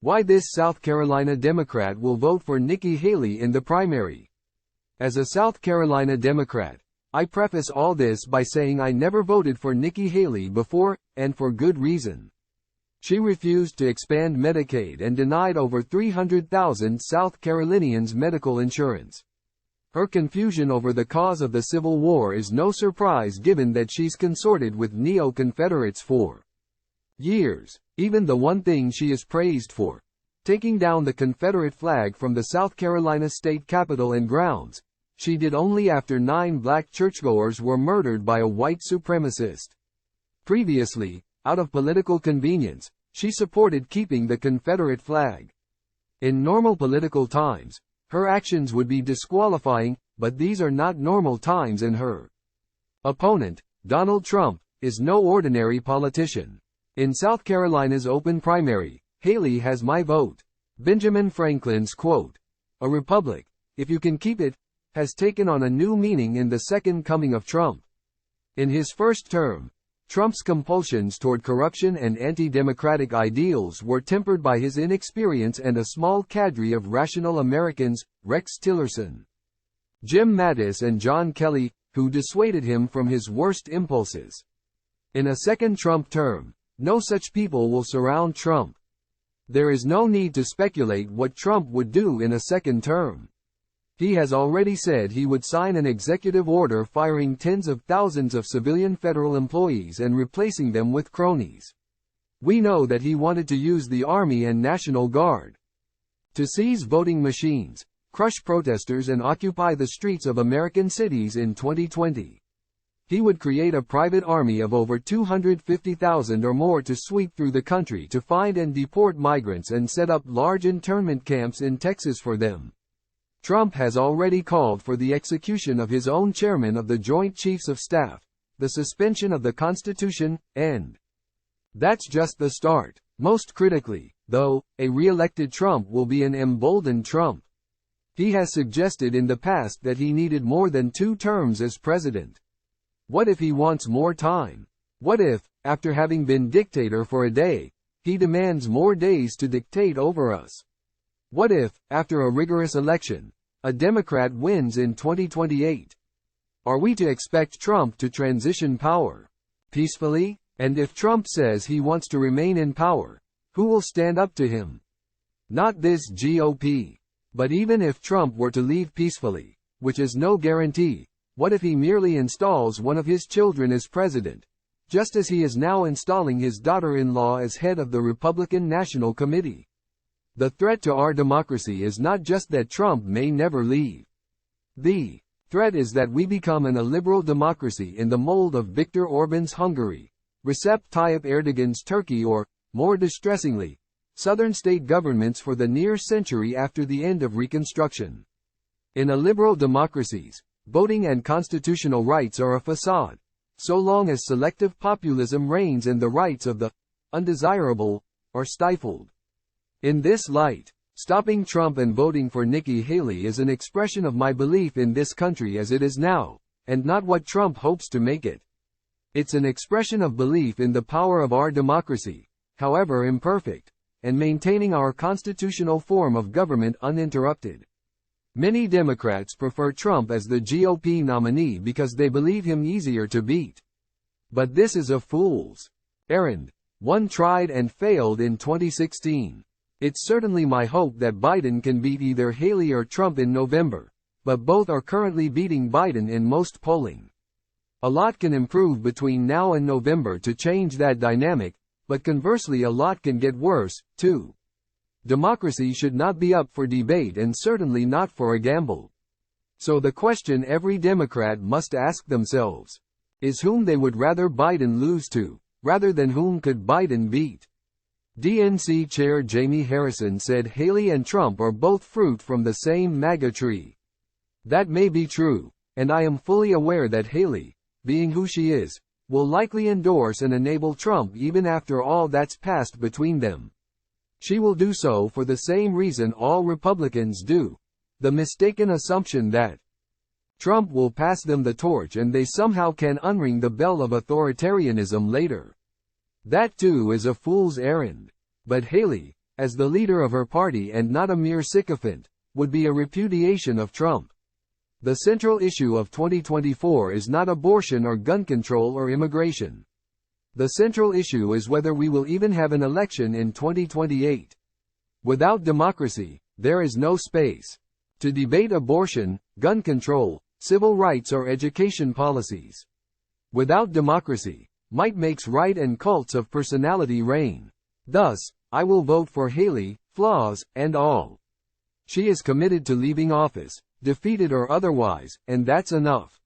Why this South Carolina Democrat will vote for Nikki Haley in the primary. As a South Carolina Democrat, I preface all this by saying I never voted for Nikki Haley before, and for good reason. She refused to expand Medicaid and denied over 300,000 South Carolinians medical insurance. Her confusion over the cause of the Civil War is no surprise given that she's consorted with neo-Confederates for years. Even the one thing she is praised for, taking down the Confederate flag from the South Carolina state capitol and grounds, she did only after 9 black churchgoers were murdered by a white supremacist. Previously, out of political convenience, she supported keeping the Confederate flag. In normal political times, her actions would be disqualifying, but these are not normal times and her opponent, Donald Trump, is no ordinary politician. In South Carolina's open primary, Haley has my vote. Benjamin Franklin's quote, "A republic, if you can keep it," has taken on a new meaning in the second coming of Trump. In his first term, Trump's compulsions toward corruption and anti-democratic ideals were tempered by his inexperience and a small cadre of rational Americans, Rex Tillerson, Jim Mattis and John Kelly, who dissuaded him from his worst impulses. In a second Trump term, no such people will surround Trump. There is no need to speculate what Trump would do in a second term. He has already said he would sign an executive order firing tens of thousands of civilian federal employees and replacing them with cronies. We know that he wanted to use the Army and National Guard to seize voting machines, crush protesters and occupy the streets of American cities in 2020. He would create a private army of over 250,000 or more to sweep through the country to find and deport migrants and set up large internment camps in Texas for them. Trump has already called for the execution of his own chairman of the Joint Chiefs of Staff, the suspension of the Constitution, and that's just the start. Most critically, though, a re-elected Trump will be an emboldened Trump. He has suggested in the past that he needed more than 2 terms as president. What if he wants more time? What if, after having been dictator for a day, he demands more days to dictate over us? What if, after a rigorous election, a Democrat wins in 2028? Are we to expect Trump to transition power peacefully? And if Trump says he wants to remain in power, who will stand up to him? Not this GOP. But even if Trump were to leave peacefully, which is no guarantee, what if he merely installs one of his children as president, just as he is now installing his daughter-in-law as head of the Republican National Committee? The threat to our democracy is not just that Trump may never leave. The threat is that we become an illiberal democracy in the mold of Viktor Orban's Hungary, Recep Tayyip Erdogan's Turkey or, more distressingly, southern state governments for the near century after the end of Reconstruction. In illiberal democracies, voting and constitutional rights are a facade, so long as selective populism reigns and the rights of the undesirable are stifled. In this light, stopping Trump and voting for Nikki Haley is an expression of my belief in this country as it is now, and not what Trump hopes to make it. It's an expression of belief in the power of our democracy, however imperfect, and maintaining our constitutional form of government uninterrupted. Many Democrats prefer Trump as the GOP nominee because they believe him easier to beat. But this is a fool's errand. One tried and failed in 2016. It's certainly my hope that Biden can beat either Haley or Trump in November, but both are currently beating Biden in most polling. A lot can improve between now and November to change that dynamic, but conversely a lot can get worse, too. Democracy should not be up for debate and certainly not for a gamble. So the question every Democrat must ask themselves is whom they would rather Biden lose to, rather than whom could Biden beat. DNC Chair Jamie Harrison said Haley and Trump are both fruit from the same MAGA tree. That may be true, and I am fully aware that Haley, being who she is, will likely endorse and enable Trump even after all that's passed between them. She will do so for the same reason all Republicans do, the mistaken assumption that Trump will pass them the torch and they somehow can unring the bell of authoritarianism later. That too is a fool's errand. But Haley, as the leader of her party and not a mere sycophant, would be a repudiation of Trump. The central issue of 2024 is not abortion or gun control or immigration. The central issue is whether we will even have an election in 2028. Without democracy, there is no space to debate abortion, gun control, civil rights or education policies. Without democracy, might makes right and cults of personality reign. Thus, I will vote for Haley, flaws and all. She is committed to leaving office, defeated or otherwise, and that's enough.